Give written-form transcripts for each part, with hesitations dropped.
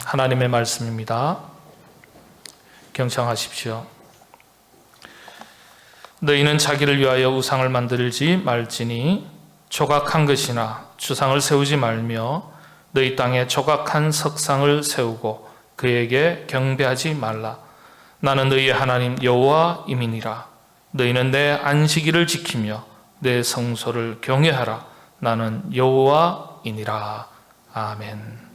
하나님의 말씀입니다. 경청하십시오. 너희는 자기를 위하여 우상을 만들지 말지니 조각한 것이나 주상을 세우지 말며 너희 땅에 조각한 석상을 세우고 그에게 경배하지 말라. 나는 너희의 하나님 여호와임이니라. 너희는 내 안식일을 지키며 내 성소를 경외하라. 나는 여호와이니라. 아멘.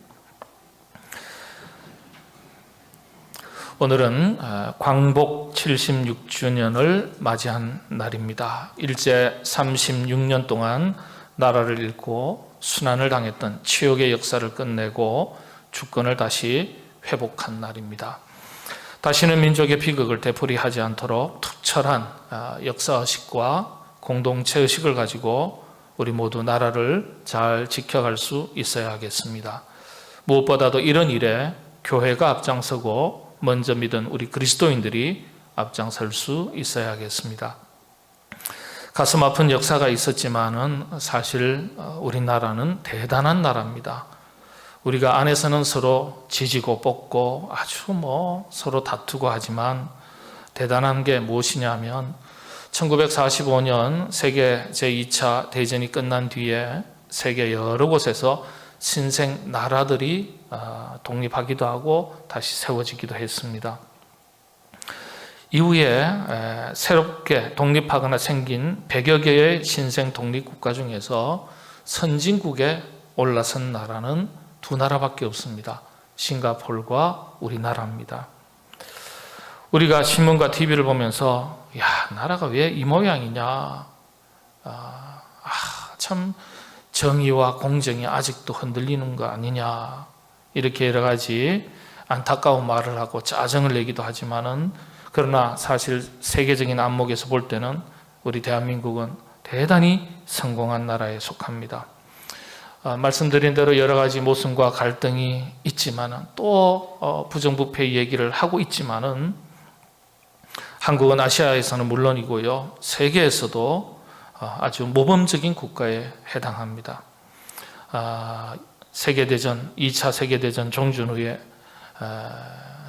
오늘은 광복 76주년을 맞이한 날입니다. 일제 36년 동안 나라를 잃고 순환을 당했던 치욕의 역사를 끝내고 주권을 다시 회복한 날입니다. 다시는 민족의 비극을 되풀이하지 않도록 투철한 역사의식과 공동체의식을 가지고 우리 모두 나라를 잘 지켜갈 수 있어야 하겠습니다. 무엇보다도 이런 일에 교회가 앞장서고 먼저 믿은 우리 그리스도인들이 앞장설 수 있어야 하겠습니다. 가슴 아픈 역사가 있었지만은 사실 우리나라는 대단한 나라입니다. 우리가 안에서는 서로 지지고 볶고 아주 서로 다투고 하지만 대단한 게 무엇이냐면 1945년 세계 제2차 대전이 끝난 뒤에 세계 여러 곳에서 신생 나라들이 독립하기도 하고 다시 세워지기도 했습니다. 이후에 새롭게 독립하거나 생긴 100여 개의 신생 독립국가 중에서 선진국에 올라선 나라는 두 나라밖에 없습니다. 싱가포르와 우리나라입니다. 우리가 신문과 TV를 보면서 야, 나라가 왜 이 모양이냐, 참 정의와 공정이 아직도 흔들리는 거 아니냐, 이렇게 여러 가지 안타까운 말을 하고 짜증을 내기도 하지만은, 그러나 사실 세계적인 안목에서 볼 때는 우리 대한민국은 대단히 성공한 나라에 속합니다. 말씀드린 대로 여러 가지 모순과 갈등이 있지만은 또 부정부패 얘기를 하고 있지만은 한국은 아시아에서는 물론이고요, 세계에서도 아주 모범적인 국가에 해당합니다. 세계대전, 2차 세계대전 종전 후에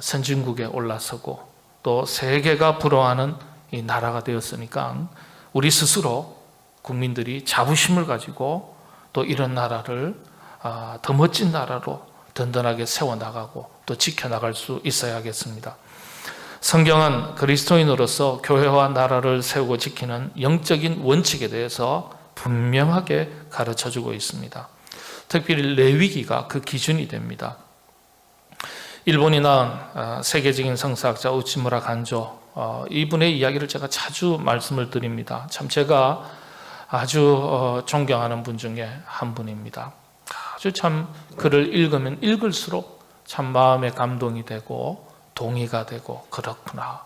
선진국에 올라서고 또 세계가 부러워하는 이 나라가 되었으니까 우리 스스로 국민들이 자부심을 가지고 또 이런 나라를 더 멋진 나라로 든든하게 세워나가고 또 지켜나갈 수 있어야 하겠습니다. 성경은 그리스도인으로서 교회와 나라를 세우고 지키는 영적인 원칙에 대해서 분명하게 가르쳐주고 있습니다. 특별히 레위기가 그 기준이 됩니다. 일본이 낳은 세계적인 성사학자 우치무라 간조, 이분의 이야기를 제가 자주 말씀을 드립니다. 참 제가 아주 존경하는 분 중에 한 분입니다. 아주 참 글을 읽으면 읽을수록 참 마음에 감동이 되고 동의가 되고 그렇구나.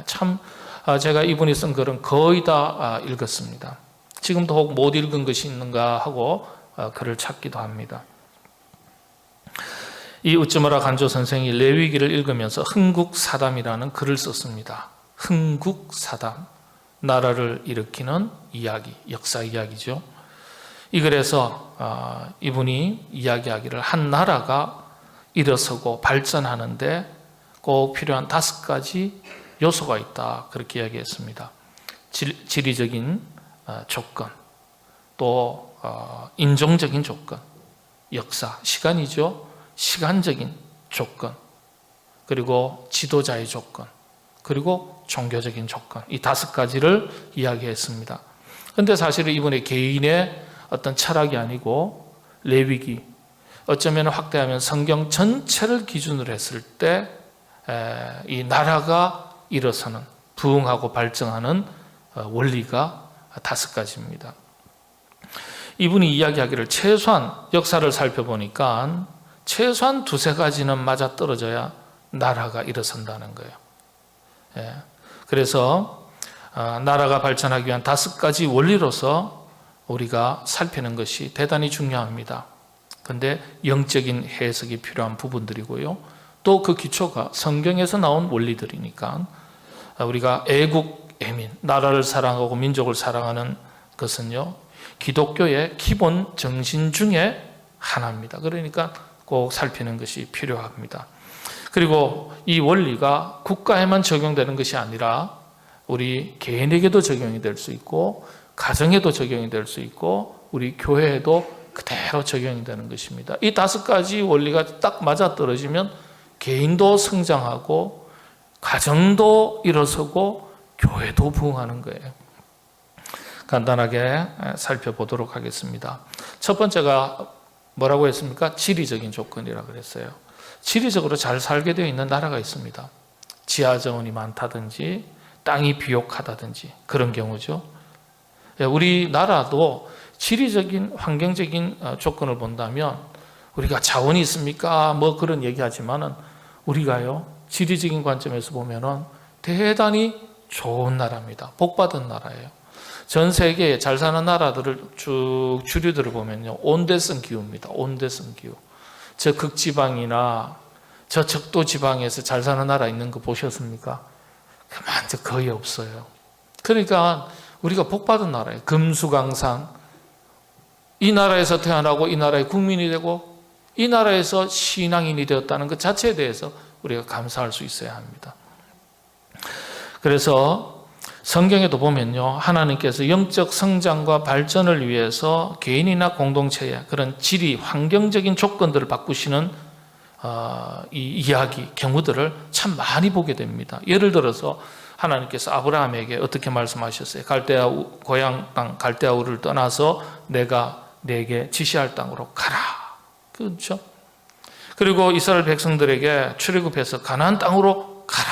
참 제가 이분이 쓴 글은 거의 다 읽었습니다. 지금도 혹 못 읽은 것이 있는가 하고 글을 찾기도 합니다. 이 우츠무라 간조 선생이 레위기를 읽으면서 흥국사담이라는 글을 썼습니다. 흥국사담, 나라를 일으키는 이야기, 역사 이야기죠. 이 글에서 이분이 이야기하기를 한 나라가 일어서고 발전하는데 꼭 필요한 5가지 요소가 있다, 그렇게 이야기했습니다. 지리적인 조건, 또 인종적인 조건, 역사, 시간이죠. 시간적인 조건, 그리고 지도자의 조건, 그리고 종교적인 조건, 이 5가지를 이야기했습니다. 그런데 사실은 이분의 개인의 어떤 철학이 아니고 레위기, 어쩌면 확대하면 성경 전체를 기준으로 했을 때 이 나라가 일어서는, 부흥하고 발전하는 원리가 5가지입니다. 이분이 이야기하기를 최소한 역사를 살펴보니까 최소한 2-3가지는 맞아떨어져야 나라가 일어선다는 거예요. 그래서 나라가 발전하기 위한 5가지 원리로서 우리가 살피는 것이 대단히 중요합니다. 그런데 영적인 해석이 필요한 부분들이고요, 또 그 기초가 성경에서 나온 원리들이니까 우리가 애국, 애민, 나라를 사랑하고 민족을 사랑하는 것은요, 기독교의 기본 정신 중에 하나입니다. 그러니까 꼭 살피는 것이 필요합니다. 그리고 이 원리가 국가에만 적용되는 것이 아니라 우리 개인에게도 적용이 될 수 있고 가정에도 적용이 될 수 있고 우리 교회에도 그대로 적용이 되는 것입니다. 이 5가지 원리가 딱 맞아떨어지면 개인도 성장하고 가정도 일어서고 교회도 부흥하는 거예요. 간단하게 살펴보도록 하겠습니다. 첫 번째가 뭐라고 했습니까? 지리적인 조건이라고 그랬어요. 지리적으로 잘 살게 되어 있는 나라가 있습니다. 지하정원이 많다든지 땅이 비옥하다든지 그런 경우죠. 우리나라도 지리적인 환경적인 조건을 본다면 우리가 자원이 있습니까? 뭐 그런 얘기하지만은 우리가요 지리적인 관점에서 보면은 대단히 좋은 나라입니다. 복받은 나라예요. 전 세계에 잘 사는 나라들을 쭉 주류들을 보면요 온대성 기후입니다. 온대성 기후. 저 극지방이나 저 적도 지방에서 잘 사는 나라 있는 거 보셨습니까? 완전 거의 없어요. 그러니까 우리가 복받은 나라예요. 금수강산. 이 나라에서 태어나고 이 나라의 국민이 되고 이 나라에서 신앙인이 되었다는 것 자체에 대해서 우리가 감사할 수 있어야 합니다. 그래서 성경에도 보면요 하나님께서 영적 성장과 발전을 위해서 개인이나 공동체의 그런 지리 환경적인 조건들을 바꾸시는 이 이야기 경우들을 참 많이 보게 됩니다. 예를 들어서 하나님께서 아브라함에게 어떻게 말씀하셨어요? 갈대아 고향 땅 갈대아 우르를 떠나서 내가 내게 지시할 땅으로 가라. 그렇죠? 그리고 이스라엘 백성들에게 출애굽해서 가나안 땅으로 가라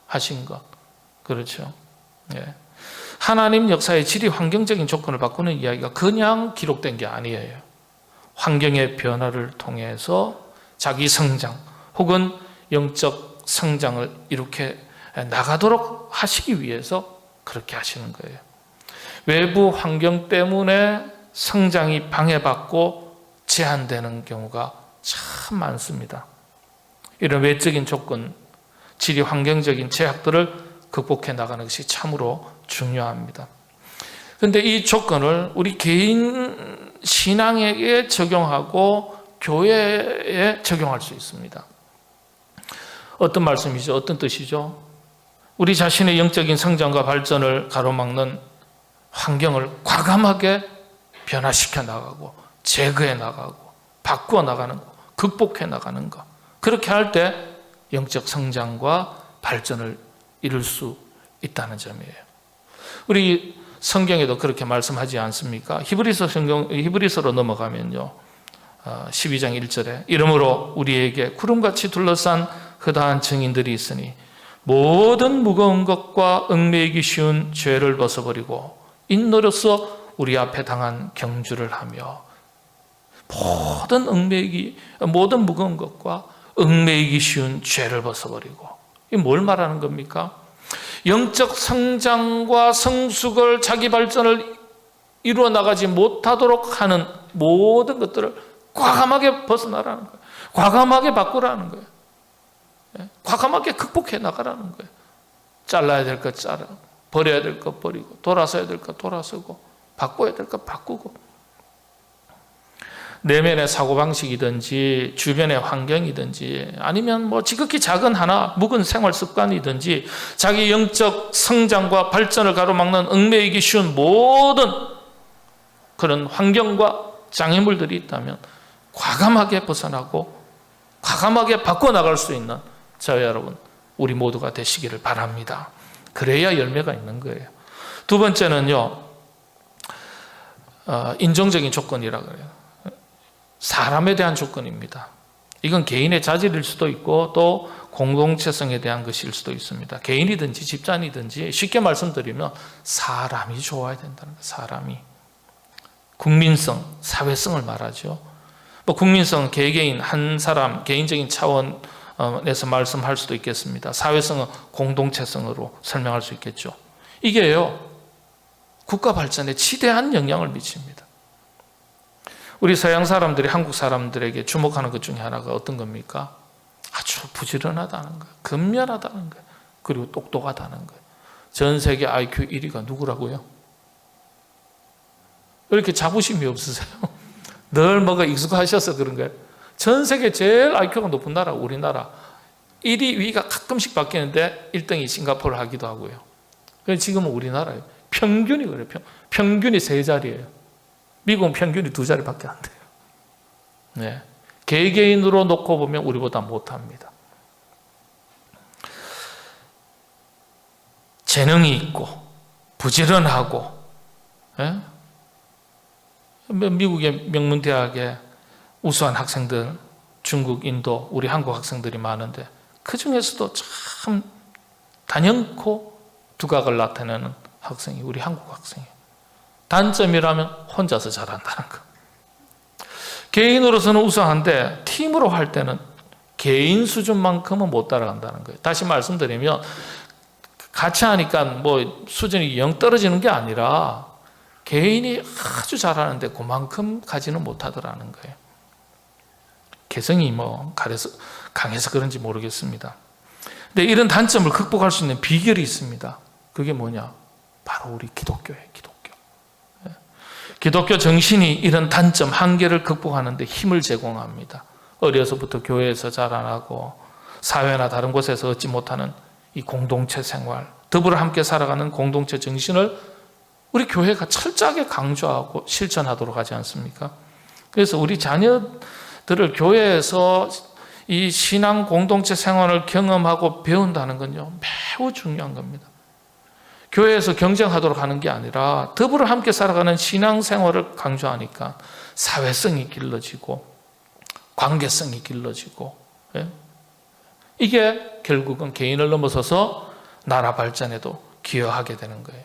하신 것. 그렇죠? 예. 하나님 역사의 지리 환경적인 조건을 바꾸는 이야기가 그냥 기록된 게 아니에요. 환경의 변화를 통해서 자기 성장 혹은 영적 성장을 이렇게 나가도록 하시기 위해서 그렇게 하시는 거예요. 외부 환경 때문에 성장이 방해받고 제한되는 경우가 참 많습니다. 이런 외적인 조건, 지리 환경적인 제약들을 극복해 나가는 것이 참으로 중요합니다. 그런데 이 조건을 우리 개인 신앙에게 적용하고 교회에 적용할 수 있습니다. 어떤 말씀이죠? 어떤 뜻이죠? 우리 자신의 영적인 성장과 발전을 가로막는 환경을 과감하게 변화시켜 나가고 제거해 나가고 바꾸어 나가는 것, 극복해 나가는 것. 그렇게 할 때 영적 성장과 발전을 이룰 수 있다는 점이에요. 우리 성경에도 그렇게 말씀하지 않습니까? 히브리서로 넘어가면요 12장 1절에 이러므로 우리에게 구름같이 둘러싼 허다한 증인들이 있으니 모든 무거운 것과 얽매이기 쉬운 죄를 벗어버리고 인노로서 우리 앞에 당한 경주를 하며 모든 무거운 것과 얽매이기 쉬운 죄를 벗어버리고 이게 뭘 말하는 겁니까? 영적 성장과 성숙을 자기 발전을 이루어 나가지 못하도록 하는 모든 것들을 과감하게 벗어나라는 거예요. 과감하게 바꾸라는 거예요. 과감하게 극복해 나가라는 거예요. 잘라야 될 것 잘라, 버려야 될 것 버리고, 돌아서야 될 것 돌아서고, 바꿔야 될 것 바꾸고. 내면의 사고방식이든지 주변의 환경이든지 아니면 뭐 지극히 작은 하나 묵은 생활 습관이든지 자기 영적 성장과 발전을 가로막는 얽매이기 쉬운 모든 그런 환경과 장애물들이 있다면 과감하게 벗어나고 과감하게 바꿔나갈 수 있는 저와 여러분 우리 모두가 되시기를 바랍니다. 그래야 열매가 있는 거예요. 두 번째는요 인종적인 조건이라고 그래요. 사람에 대한 조건입니다. 이건 개인의 자질일 수도 있고 또 공동체성에 대한 것일 수도 있습니다. 개인이든지 집단이든지 쉽게 말씀드리면 사람이 좋아야 된다는 거예요. 사람이. 국민성, 사회성을 말하죠. 뭐 국민성은 개개인 한 사람 개인적인 차원에서 말씀할 수도 있겠습니다. 사회성은 공동체성으로 설명할 수 있겠죠. 이게요 국가 발전에 지대한 영향을 미칩니다. 우리 서양 사람들이 한국 사람들에게 주목하는 것 중에 하나가 어떤 겁니까? 아주 부지런하다는 거예요. 근면하다는 거예요. 그리고 똑똑하다는 거예요. 전 세계 IQ 1위가 누구라고요? 왜 이렇게 자부심이 없으세요? 늘 뭐가 익숙하셔서 그런 거예요. 전 세계 제일 IQ가 높은 나라 우리나라. 1위, 2위가 가끔씩 바뀌는데 1등이 싱가포르 하기도 하고요. 그래서 지금은 우리나라예요. 평균이 그래요. 평균이 3자리예요. 미국은 평균이 2자리밖에 안 돼요. 네. 개개인으로 놓고 보면 우리보다 못합니다. 재능이 있고 부지런하고, 예? 미국의 명문대학에 우수한 학생들, 중국, 인도, 우리 한국 학생들이 많은데 그 중에서도 참 단연코 두각을 나타내는 학생이 우리 한국 학생이에요. 단점이라면 혼자서 잘한다는 거. 개인으로서는 우수한데 팀으로 할 때는 개인 수준만큼은 못 따라간다는 거예요. 다시 말씀드리면 같이 하니까 뭐 수준이 영 떨어지는 게 아니라 개인이 아주 잘하는데 그만큼 가지는 못하더라는 거예요. 개성이 뭐 강해서 그런지 모르겠습니다. 근데 이런 단점을 극복할 수 있는 비결이 있습니다. 그게 뭐냐? 바로 우리 기독교예요. 기독교 정신이 이런 단점, 한계를 극복하는 데 힘을 제공합니다. 어려서부터 교회에서 자라나고 사회나 다른 곳에서 얻지 못하는 이 공동체 생활, 더불어 함께 살아가는 공동체 정신을 우리 교회가 철저하게 강조하고 실천하도록 하지 않습니까? 그래서 우리 자녀들을 교회에서 이 신앙 공동체 생활을 경험하고 배운다는 건요, 매우 중요한 겁니다. 교회에서 경쟁하도록 하는 게 아니라 더불어 함께 살아가는 신앙생활을 강조하니까 사회성이 길러지고 관계성이 길러지고, 예? 이게 결국은 개인을 넘어서서 나라 발전에도 기여하게 되는 거예요.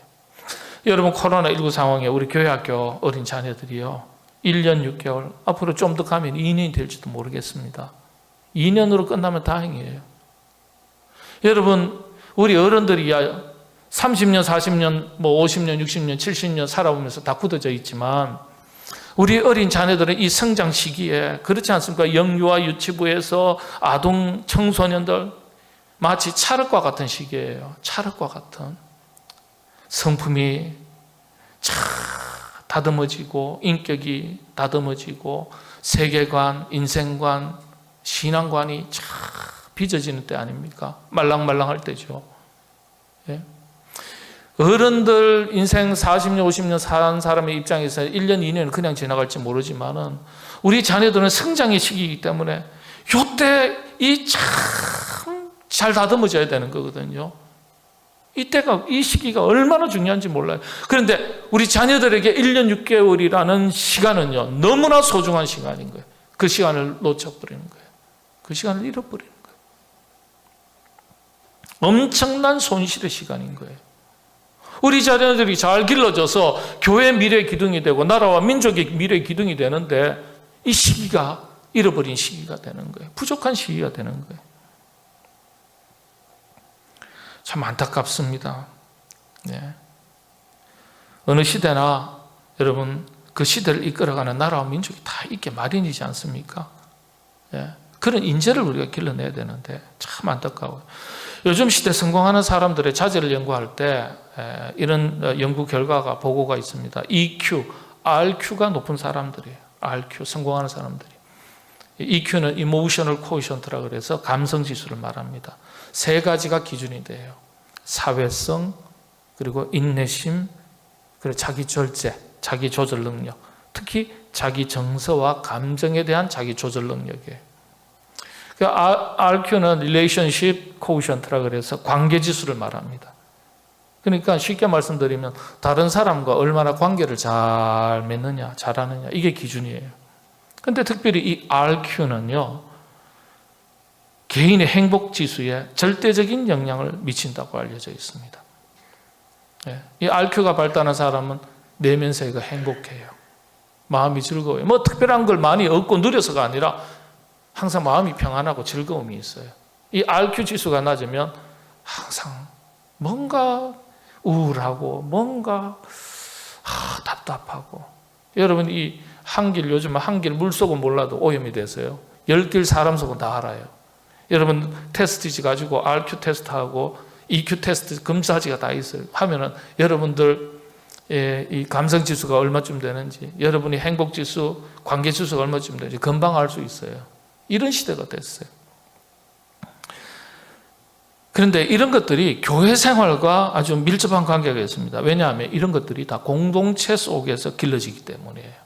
여러분, 코로나19 상황에 우리 교회학교 어린 자녀들이요, 1년 6개월, 앞으로 좀 더 가면 2년이 될지도 모르겠습니다. 2년으로 끝나면 다행이에요. 여러분, 우리 어른들이야 30년, 40년, 뭐 50년, 60년, 70년 살아오면서 다 굳어져 있지만 우리 어린 자녀들은 이 성장 시기에 그렇지 않습니까? 영유아 유치부에서 아동 청소년들 마치 찰흙과 같은 시기예요. 찰흙과 같은. 성품이 다듬어지고 인격이 다듬어지고 세계관, 인생관, 신앙관이 빚어지는 때 아닙니까? 말랑말랑할 때죠. 예? 어른들 인생 40년, 50년 산 사람의 입장에서 1년, 2년은 그냥 지나갈지 모르지만은 우리 자녀들은 성장의 시기이기 때문에 이때 이 참 잘 다듬어져야 되는 거거든요. 이때가, 이 시기가 얼마나 중요한지 몰라요. 그런데 우리 자녀들에게 1년 6개월이라는 시간은요, 너무나 소중한 시간인 거예요. 그 시간을 놓쳐버리는 거예요. 그 시간을 잃어버리는 거예요. 엄청난 손실의 시간인 거예요. 우리 자녀들이 잘 길러져서 교회의 미래의 기둥이 되고 나라와 민족의 미래의 기둥이 되는데 이 시기가 잃어버린 시기가 되는 거예요. 부족한 시기가 되는 거예요. 참 안타깝습니다. 네. 어느 시대나 여러분 그 시대를 이끌어가는 나라와 민족이 다 있게 마련이지 않습니까? 네. 그런 인재를 우리가 길러내야 되는데 참 안타까워요. 요즘 시대 성공하는 사람들의 자질을 연구할 때 이런 연구 결과가 보고가 있습니다. EQ, RQ가 높은 사람들이에요. RQ, 성공하는 사람들이. EQ는 Emotional Quotient라고 그래서 감성지수를 말합니다. 3가지가 기준이 돼요. 사회성, 그리고 인내심, 그리고 자기 절제, 자기 조절 능력. 특히 자기 정서와 감정에 대한 자기 조절 능력이에요. RQ는 Relationship Quotient라고 그래서 관계지수를 말합니다. 그러니까 쉽게 말씀드리면 다른 사람과 얼마나 관계를 잘 맺느냐, 잘하느냐, 이게 기준이에요. 근데 특별히 이 RQ는요, 개인의 행복 지수에 절대적인 영향을 미친다고 알려져 있습니다. 이 RQ가 발달한 사람은 내면 세계가 행복해요. 마음이 즐거워요. 뭐 특별한 걸 많이 얻고 누려서가 아니라 항상 마음이 평안하고 즐거움이 있어요. 이 RQ 지수가 낮으면 항상 뭔가 우울하고 뭔가 답답하고. 여러분 이 한길, 요즘 한길 물속은 몰라도 오염이 돼서요, 10길 사람 속은 다 알아요. 여러분 테스트지 가지고 RQ 테스트하고 EQ 테스트 검사지가 다 있어요. 하면은 여러분들 이 감성지수가 얼마쯤 되는지, 여러분이 행복지수, 관계지수가 얼마쯤 되는지 금방 알 수 있어요. 이런 시대가 됐어요. 그런데 이런 것들이 교회 생활과 아주 밀접한 관계가 있습니다. 왜냐하면 이런 것들이 다 공동체 속에서 길러지기 때문이에요.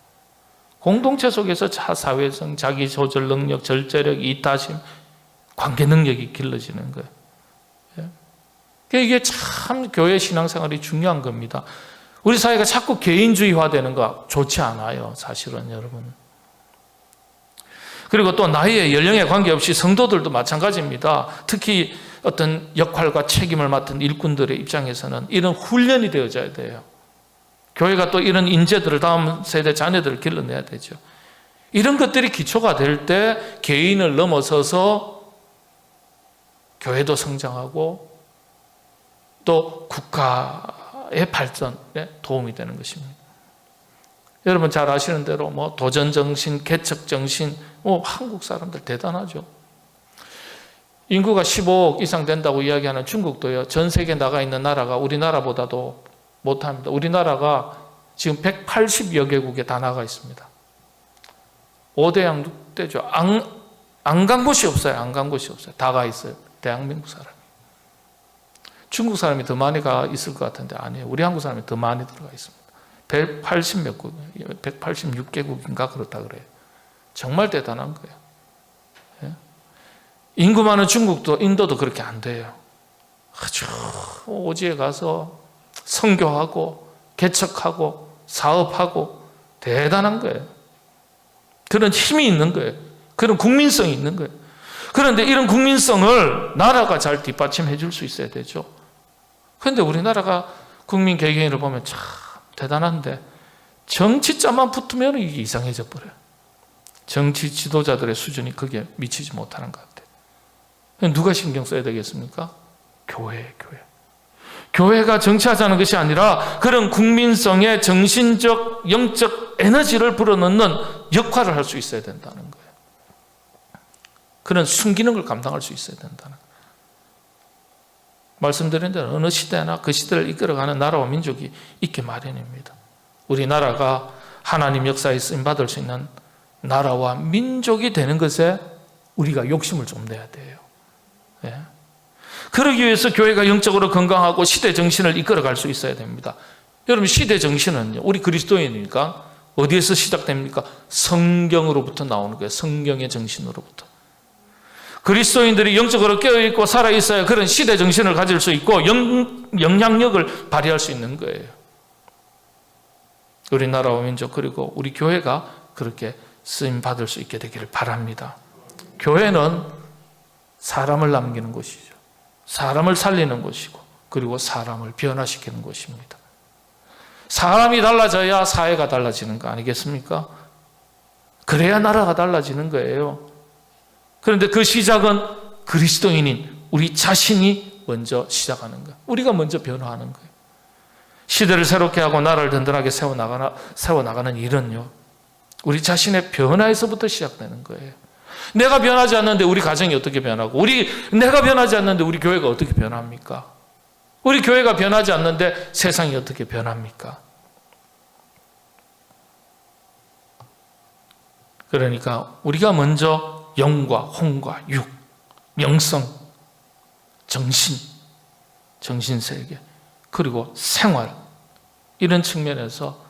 공동체 속에서 사회성, 자기 조절 능력, 절제력, 이타심, 관계 능력이 길러지는 거예요. 이게 참 교회 신앙생활이 중요한 겁니다. 우리 사회가 자꾸 개인주의화되는 거 좋지 않아요, 사실은 여러분. 그리고 또 나이에 연령에 관계없이 성도들도 마찬가지입니다. 특히 어떤 역할과 책임을 맡은 일꾼들의 입장에서는 이런 훈련이 되어져야 돼요. 교회가 또 이런 인재들을 다음 세대 자녀들을 길러내야 되죠. 이런 것들이 기초가 될 때 개인을 넘어서서 교회도 성장하고 또 국가의 발전에 도움이 되는 것입니다. 여러분 잘 아시는 대로 도전정신, 개척정신, 한국 사람들 대단하죠. 인구가 15억 이상 된다고 이야기하는 중국도요, 전 세계에 나가 있는 나라가 우리나라보다도 못합니다. 우리나라가 지금 180여 개국에 다 나가 있습니다. 5대양 6대죠. 안 간 곳이 없어요. 안 간 곳이 없어요. 다 가 있어요. 대한민국 사람이. 중국 사람이 더 많이 가 있을 것 같은데 아니에요. 우리 한국 사람이 더 많이 들어가 있습니다. 180몇 국, 186개국인가 그렇다 그래요. 정말 대단한 거예요. 인구 많은 중국도 인도도 그렇게 안 돼요. 아주 오지에 가서 선교하고 개척하고 사업하고 대단한 거예요. 그런 힘이 있는 거예요. 그런 국민성이 있는 거예요. 그런데 이런 국민성을 나라가 잘 뒷받침해 줄 수 있어야 되죠. 그런데 우리나라가 국민 개개인을 보면 참 대단한데 정치자만 붙으면 이게 이상해져 버려요. 정치 지도자들의 수준이 거기에 미치지 못하는 것 같아요. 누가 신경 써야 되겠습니까? 교회가 정치하자는 것이 아니라 그런 국민성의 정신적, 영적 에너지를 불어넣는 역할을 할 수 있어야 된다는 거예요. 그런 순기능을 감당할 수 있어야 된다는 거예요. 말씀드린 대로 어느 시대나 그 시대를 이끌어가는 나라와 민족이 있기 마련입니다. 우리나라가 하나님 역사에 쓰임받을 수 있는 나라와 민족이 되는 것에 우리가 욕심을 좀 내야 돼요. 그러기 위해서 교회가 영적으로 건강하고 시대 정신을 이끌어갈 수 있어야 됩니다. 여러분 시대 정신은요, 우리 그리스도인이니까 어디에서 시작됩니까? 성경으로부터 나오는 거예요. 성경의 정신으로부터. 그리스도인들이 영적으로 깨어있고 살아있어야 그런 시대 정신을 가질 수 있고 영향력을 발휘할 수 있는 거예요. 우리나라와 민족 그리고 우리 교회가 그렇게 쓰임받을 수 있게 되기를 바랍니다. 교회는 사람을 남기는 곳이죠. 사람을 살리는 곳이고 그리고 사람을 변화시키는 곳입니다. 사람이 달라져야 사회가 달라지는 거 아니겠습니까? 그래야 나라가 달라지는 거예요. 그런데 그 시작은 그리스도인인 우리 자신이 먼저 시작하는 거예요. 우리가 먼저 변화하는 거예요. 시대를 새롭게 하고 나라를 든든하게 세워나가는 일은요, 우리 자신의 변화에서부터 시작되는 거예요. 내가 변하지 않는데 우리 가정이 어떻게 변하고 내가 변하지 않는데 우리 교회가 어떻게 변합니까? 우리 교회가 변하지 않는데 세상이 어떻게 변합니까? 그러니까 우리가 먼저 영과 홍과 육, 명성, 정신세계 그리고 생활 이런 측면에서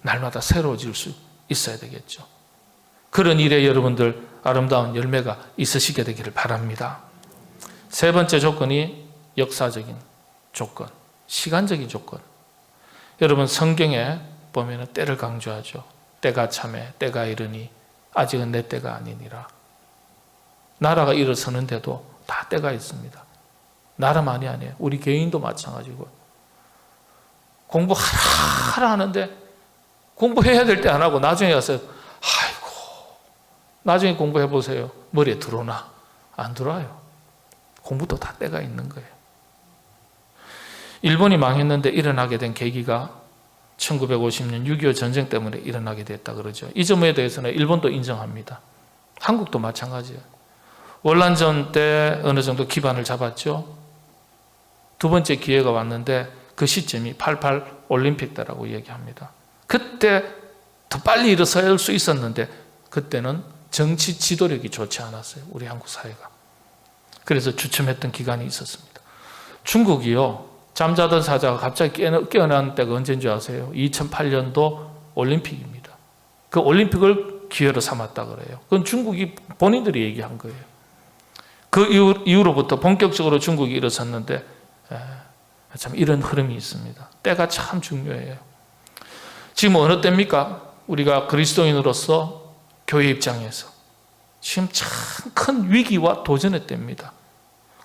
날마다 새로워질 수 있어야 되겠죠. 그런 일에 여러분들 아름다운 열매가 있으시게 되기를 바랍니다. 세 번째 조건이 역사적인 조건, 시간적인 조건. 여러분 성경에 보면 때를 강조하죠. 때가 참에 때가 이르니 아직은 내 때가 아니니라. 나라가 일어서는데도 다 때가 있습니다. 나라만이 아니에요. 우리 개인도 마찬가지고. 공부하라 하는데 공부해야 될 때 안 하고 나중에 가서 나중에 공부해 보세요. 머리에 들어오나? 안 들어와요. 공부도 다 때가 있는 거예요. 일본이 망했는데 일어나게 된 계기가 1950년 6.25 전쟁 때문에 일어나게 됐다 그러죠. 이 점에 대해서는 일본도 인정합니다. 한국도 마찬가지예요. 월남전 때 어느 정도 기반을 잡았죠. 두 번째 기회가 왔는데 그 시점이 88 올림픽 때라고 얘기합니다. 그때 더 빨리 일어설 수 있었는데 그때는 정치 지도력이 좋지 않았어요. 우리 한국 사회가. 그래서 주춤했던 기간이 있었습니다. 중국이요, 잠자던 사자가 갑자기 깨어난 때가 언제인 줄 아세요? 2008년도 올림픽입니다. 그 올림픽을 기회로 삼았다 그래요. 그건 중국이 본인들이 얘기한 거예요. 그 이후로부터 본격적으로 중국이 일어섰는데 참 이런 흐름이 있습니다. 때가 참 중요해요. 지금 어느 때입니까? 우리가 그리스도인으로서 교회 입장에서 지금 참 큰 위기와 도전의 때입니다.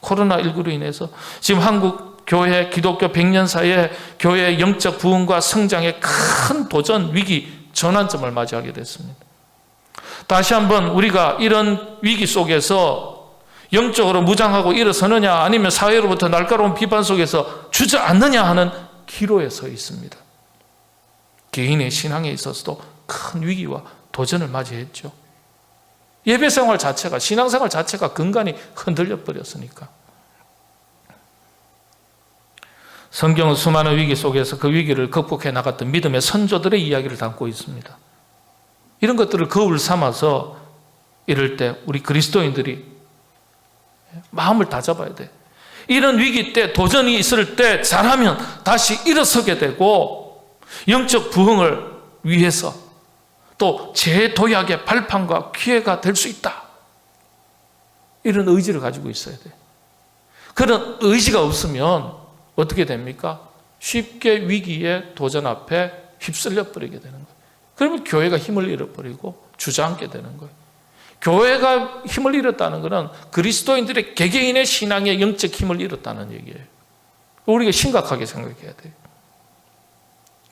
코로나19로 인해서 지금 한국 교회, 기독교 100년사의 교회의 영적 부흥과 성장의 큰 도전, 위기, 전환점을 맞이하게 됐습니다. 다시 한번 우리가 이런 위기 속에서 영적으로 무장하고 일어서느냐, 아니면 사회로부터 날카로운 비판 속에서 주저앉느냐 하는 기로에 서 있습니다. 개인의 신앙에 있어서도 큰 위기와 도전을 맞이했죠. 예배생활 자체가, 신앙생활 자체가 근간이 흔들려 버렸으니까. 성경은 수많은 위기 속에서 그 위기를 극복해 나갔던 믿음의 선조들의 이야기를 담고 있습니다. 이런 것들을 거울 삼아서 이럴 때 우리 그리스도인들이 마음을 다잡아야 돼. 이런 위기 때, 도전이 있을 때 잘하면 다시 일어서게 되고, 영적 부흥을 위해서 또 재도약의 발판과 기회가 될 수 있다. 이런 의지를 가지고 있어야 돼. 그런 의지가 없으면 어떻게 됩니까? 쉽게 위기의 도전 앞에 휩쓸려 버리게 되는 거예요. 그러면 교회가 힘을 잃어버리고 주저앉게 되는 거예요. 교회가 힘을 잃었다는 것은 그리스도인들의 개개인의 신앙의 영적 힘을 잃었다는 얘기예요. 우리가 심각하게 생각해야 돼요.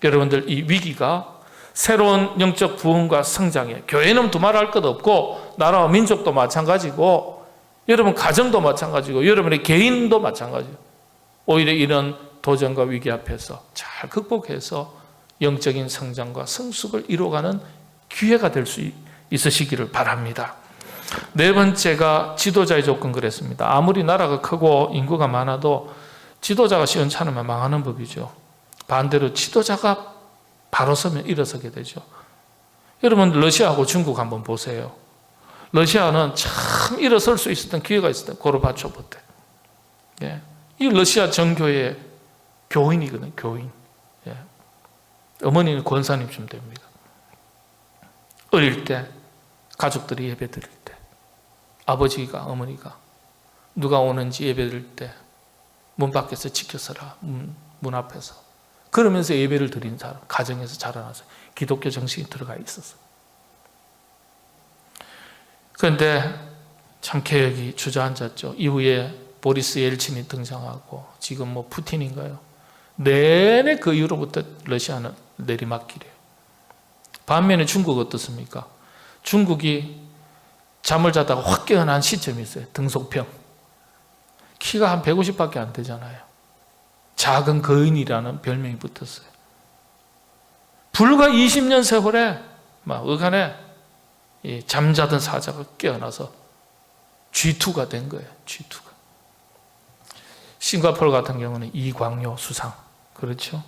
여러분들, 이 위기가 새로운 영적 부흥과 성장에, 교회는 두말할 것 없고 나라와 민족도 마찬가지고 여러분 가정도 마찬가지고 여러분의 개인도 마찬가지고, 오히려 이런 도전과 위기 앞에서 잘 극복해서 영적인 성장과 성숙을 이루어가는 기회가 될 수 있으시기를 바랍니다. 네 번째가 지도자의 조건 그랬습니다. 아무리 나라가 크고 인구가 많아도 지도자가 시원찮으면 망하는 법이죠. 반대로 지도자가 바로 서면 일어서게 되죠. 여러분, 러시아하고 중국 한번 보세요. 러시아는 참 일어설 수 있었던 기회가 있었어요. 고르바초프 때. 예. 이 러시아 정교의 교인이거든요. 교인. 예. 어머니는 권사님쯤 됩니다. 어릴 때 가족들이 예배 드릴 때 아버지가, 어머니가 누가 오는지 예배 드릴 때 문 밖에서 지켜서라, 문 앞에서. 그러면서 예배를 드린 사람, 가정에서 자라나서 기독교 정신이 들어가 있었어요. 그런데 참 개혁이 주저앉았죠. 이후에 보리스 옐친이 등장하고 지금 뭐 푸틴인가요? 내내 그 이후로부터 러시아는 내리막길이에요. 반면에 중국 어떻습니까? 중국이 잠을 자다가 확 깨어난 시점이 있어요. 등속병. 키가 한 150밖에 안 되잖아요. 작은 거인이라는 별명이 붙었어요. 불과 20년 세월에 막 어간에 잠자던 사자가 깨어나서 G2가 된 거예요. G2가. 싱가포르 같은 경우는 이광요 수상. 그렇죠?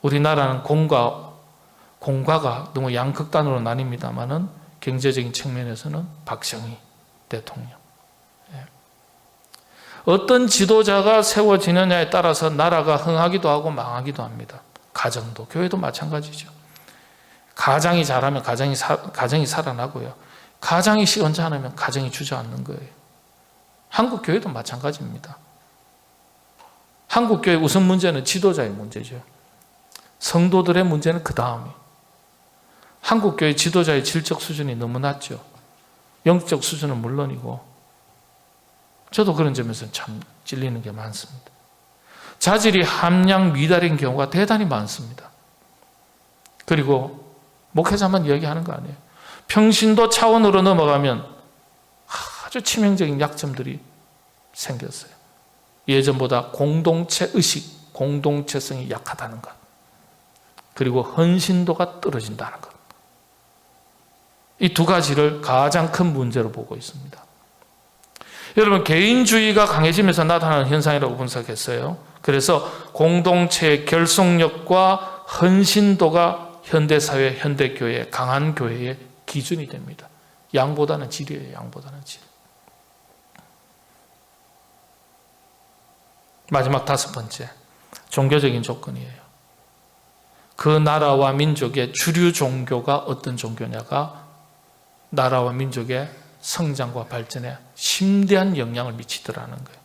우리나라는 공과가 너무 양극단으로 나뉩니다만은 경제적인 측면에서는 박정희 대통령. 어떤 지도자가 세워지느냐에 따라서 나라가 흥하기도 하고 망하기도 합니다. 가정도, 교회도 마찬가지죠. 가장이 잘하면 가정이 살아나고요. 가장이 시원찮으면 가정이 주저앉는 거예요. 한국 교회도 마찬가지입니다. 한국 교회 우선 문제는 지도자의 문제죠. 성도들의 문제는 그 다음이에요. 한국 교회 지도자의 질적 수준이 너무 낮죠. 영적 수준은 물론이고, 저도 그런 점에서 참 찔리는 게 많습니다. 자질이 함량 미달인 경우가 대단히 많습니다. 그리고 목회자만 이야기하는 거 아니에요. 평신도 차원으로 넘어가면 아주 치명적인 약점들이 생겼어요. 예전보다 공동체 의식, 공동체성이 약하다는 것, 그리고 헌신도가 떨어진다는 것. 이 두 가지를 가장 큰 문제로 보고 있습니다. 여러분, 개인주의가 강해지면서 나타나는 현상이라고 분석했어요. 그래서 공동체의 결속력과 헌신도가 현대사회, 현대교회, 강한 교회의 기준이 됩니다. 양보다는 질이에요. 양보다는 질. 마지막 5번째, 종교적인 조건이에요. 그 나라와 민족의 주류 종교가 어떤 종교냐가 나라와 민족의 성장과 발전에 심대한 영향을 미치더라는 거예요.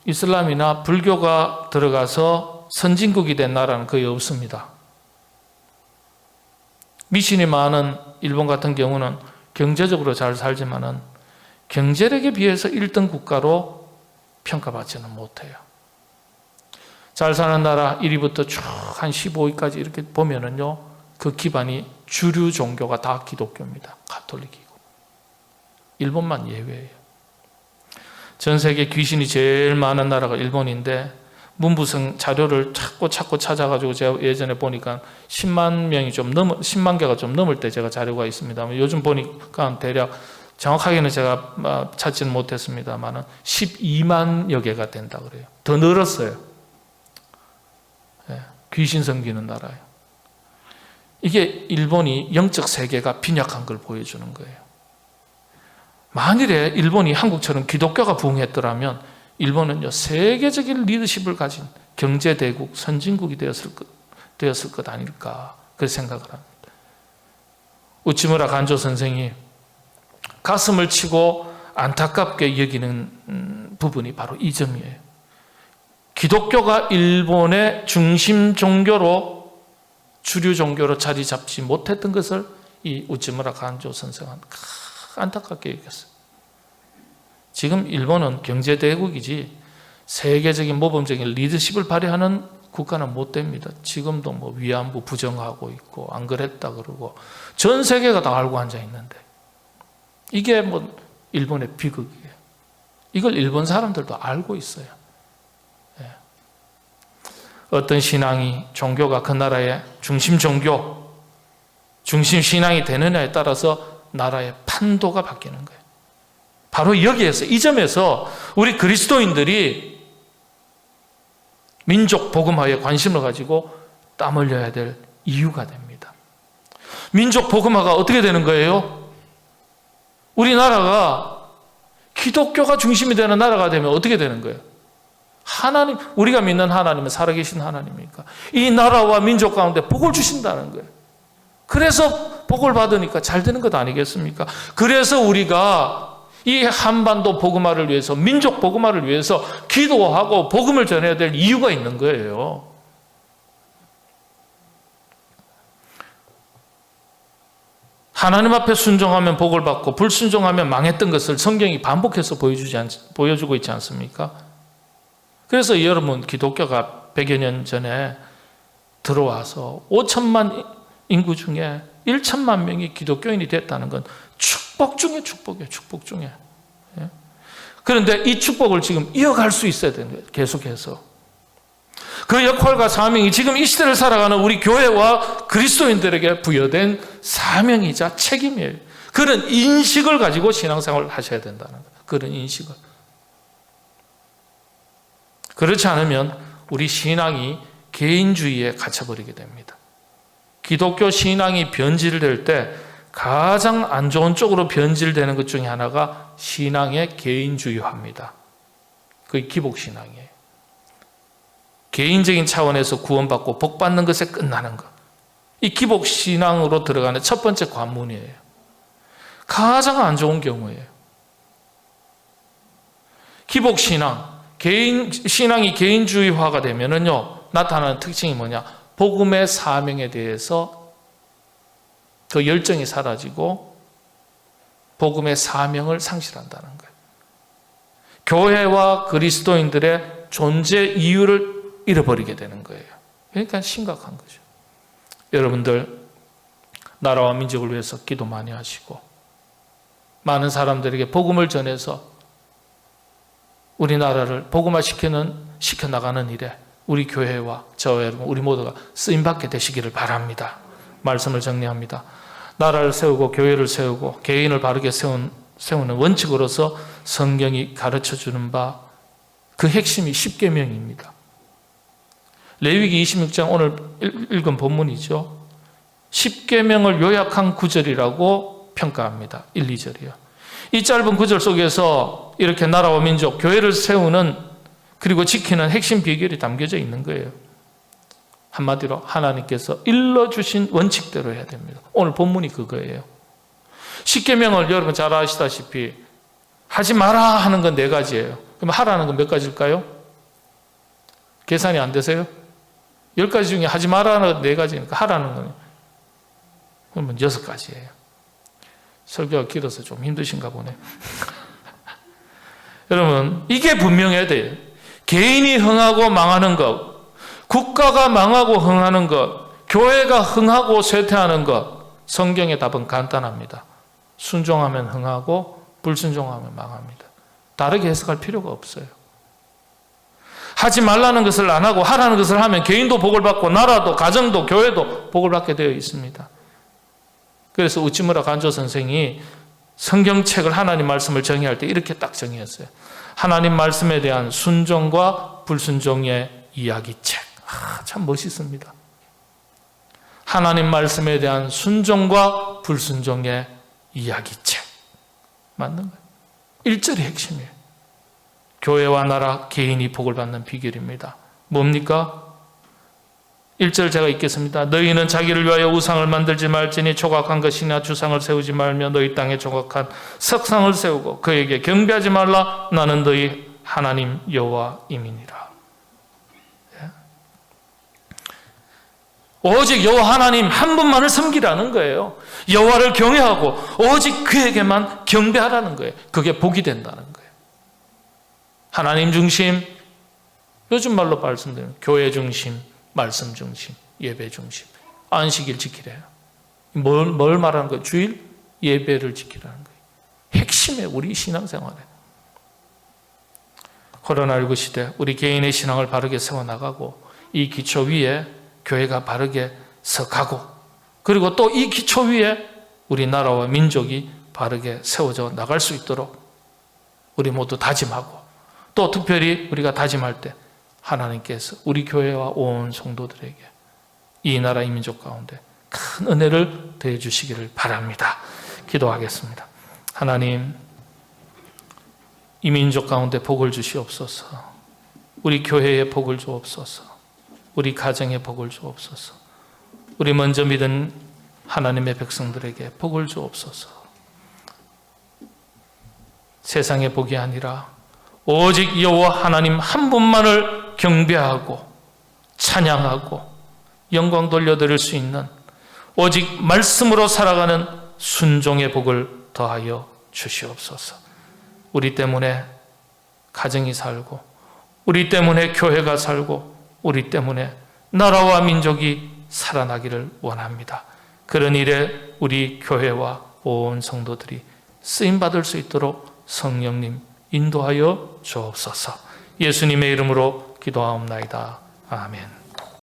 이슬람이나 불교가 들어가서 선진국이 된 나라는 거의 없습니다. 미신이 많은 일본 같은 경우는 경제적으로 잘 살지만은 경제력에 비해서 1등 국가로 평가받지는 못해요. 잘 사는 나라 1위부터 쭉 한 15위까지 이렇게 보면은요, 그 기반이 주류 종교가 다 기독교입니다. 가톨릭이고. 일본만 예외예요. 전 세계 귀신이 제일 많은 나라가 일본인데, 문부성 자료를 찾고 찾아가지고 제가 예전에 보니까 10만 개가 좀 넘을 때 제가 자료가 있습니다만, 요즘 보니까 대략 정확하게는 제가 찾지는 못했습니다만 12만여 개가 된다 그래요. 더 늘었어요. 귀신 섬기는 나라예요. 이게 일본이 영적 세계가 빈약한 걸 보여주는 거예요. 만일에 일본이 한국처럼 기독교가 부흥했더라면 일본은요, 세계적인 리더십을 가진 경제대국, 선진국이 되었을 것 아닐까, 그 생각을 합니다. 우치무라 간조 선생이 가슴을 치고 안타깝게 여기는 부분이 바로 이 점이에요. 기독교가 일본의 중심 종교로, 주류 종교로 자리 잡지 못했던 것을 이 우치무라 간조 선생은 안타깝게 여겼어요. 지금 일본은 경제대국이지 세계적인 모범적인 리더십을 발휘하는 국가는 못 됩니다. 지금도 뭐 위안부 부정하고 있고 안 그랬다 그러고 전 세계가 다 알고 앉아 있는데, 이게 뭐 일본의 비극이에요. 이걸 일본 사람들도 알고 있어요. 어떤 신앙이, 종교가 그 나라의 중심 종교, 중심 신앙이 되느냐에 따라서 나라의 판도가 바뀌는 거예요. 바로 여기에서, 이 점에서 우리 그리스도인들이 민족 복음화에 관심을 가지고 땀 흘려야 될 이유가 됩니다. 민족 복음화가 어떻게 되는 거예요? 우리나라가 기독교가 중심이 되는 나라가 되면 어떻게 되는 거예요? 하나님, 우리가 믿는 하나님은 살아계신 하나님이니까 이 나라와 민족 가운데 복을 주신다는 거예요. 그래서 복을 받으니까 잘 되는 것 아니겠습니까? 그래서 우리가 이 한반도 복음화를 위해서, 민족 복음화를 위해서 기도하고 복음을 전해야 될 이유가 있는 거예요. 하나님 앞에 순종하면 복을 받고 불순종하면 망했던 것을 성경이 반복해서 보여주고 있지 않습니까? 그래서 여러분, 기독교가 100여 년 전에 들어와서 5천만 인구 중에 1천만 명이 기독교인이 됐다는 건 축복 중에 축복이에요. 축복 중에. 그런데 이 축복을 지금 이어갈 수 있어야 되는 거예요. 계속해서. 그 역할과 사명이 지금 이 시대를 살아가는 우리 교회와 그리스도인들에게 부여된 사명이자 책임이에요. 그런 인식을 가지고 신앙생활을 하셔야 된다는 거예요. 그런 인식을. 그렇지 않으면 우리 신앙이 개인주의에 갇혀버리게 됩니다. 기독교 신앙이 변질될 때 가장 안 좋은 쪽으로 변질되는 것 중에 하나가 신앙의 개인주의화입니다. 그게 기복신앙이에요. 개인적인 차원에서 구원받고 복받는 것에 끝나는 것. 이 기복신앙으로 들어가는 첫 번째 관문이에요. 가장 안 좋은 경우예요. 기복신앙, 신앙이 개인주의화가 되면은요, 나타나는 특징이 뭐냐? 복음의 사명에 대해서 그 열정이 사라지고 복음의 사명을 상실한다는 거예요. 교회와 그리스도인들의 존재 이유를 잃어버리게 되는 거예요. 그러니까 심각한 거죠. 여러분들, 나라와 민족을 위해서 기도 많이 하시고 많은 사람들에게 복음을 전해서 우리나라를 복음화 시켜나가는 일에 우리 교회와 저와 여러분, 우리 모두가 쓰임받게 되시기를 바랍니다. 말씀을 정리합니다. 나라를 세우고 교회를 세우고 개인을 바르게 세우는 원칙으로서 성경이 가르쳐주는 바, 그 핵심이 십계명입니다. 레위기 26장 오늘 읽은 본문이죠. 10계명을 요약한 구절이라고 평가합니다. 1, 2절이요. 이 짧은 구절 속에서 이렇게 나라와 민족, 교회를 세우는 그리고 지키는 핵심 비결이 담겨져 있는 거예요. 한마디로 하나님께서 일러주신 원칙대로 해야 됩니다. 오늘 본문이 그거예요. 10계명을 여러분 잘 아시다시피 하지 마라 하는 건 4가지예요. 그럼 하라는 건 몇 가지일까요? 계산이 안 되세요? 10가지 중에 하지 마라는 건 4가지니까 하라는 건 그러면 6가지예요. 설교가 길어서 좀 힘드신가 보네. 여러분, 이게 분명해야 돼요. 개인이 흥하고 망하는 것, 국가가 망하고 흥하는 것, 교회가 흥하고 쇠퇴하는 것, 성경의 답은 간단합니다. 순종하면 흥하고 불순종하면 망합니다. 다르게 해석할 필요가 없어요. 하지 말라는 것을 안 하고 하라는 것을 하면 개인도 복을 받고 나라도 가정도 교회도 복을 받게 되어 있습니다. 그래서 우찌무라 간조 선생이 성경책을 하나님 말씀을 정의할 때 이렇게 딱 정의했어요. 하나님 말씀에 대한 순종과 불순종의 이야기책. 참 멋있습니다. 하나님 말씀에 대한 순종과 불순종의 이야기책. 맞는 거예요. 1절이 핵심이에요. 교회와 나라, 개인이 복을 받는 비결입니다. 뭡니까? 1절 제가 읽겠습니다. 너희는 자기를 위하여 우상을 만들지 말지니 조각한 것이나 주상을 세우지 말며 너희 땅에 조각한 석상을 세우고 그에게 경배하지 말라. 나는 너희 하나님 여호와임이니라. 오직 여호와 하나님 한 분만을 섬기라는 거예요. 여호와를 경외하고 오직 그에게만 경배하라는 거예요. 그게 복이 된다는 거예요. 하나님 중심, 요즘 말로 말씀드리면 교회 중심, 말씀 중심, 예배 중심, 안식일 지키래요. 뭘 말하는 거예요? 주일 예배를 지키라는 거예요. 핵심에 우리 신앙생활에. 코로나19 시대 우리 개인의 신앙을 바르게 세워나가고 이 기초 위에 교회가 바르게 서가고 그리고 또 이 기초 위에 우리나라와 민족이 바르게 세워져 나갈 수 있도록 우리 모두 다짐하고 또 특별히 우리가 다짐할 때 하나님께서 우리 교회와 온 성도들에게 이 나라 이 민족 가운데 큰 은혜를 더해 주시기를 바랍니다. 기도하겠습니다. 하나님, 이 민족 가운데 복을 주시옵소서. 우리 교회에 복을 주옵소서. 우리 가정에 복을 주옵소서. 우리 먼저 믿은 하나님의 백성들에게 복을 주옵소서. 세상의 복이 아니라 오직 여호와 하나님 한 분만을 경배하고 찬양하고 영광 돌려드릴 수 있는 오직 말씀으로 살아가는 순종의 복을 더하여 주시옵소서. 우리 때문에 가정이 살고 우리 때문에 교회가 살고 우리 때문에 나라와 민족이 살아나기를 원합니다. 그런 일에 우리 교회와 온 성도들이 쓰임받을 수 있도록 성령님 인도하여 주옵소서. 예수님의 이름으로 기도하옵나이다. 아멘.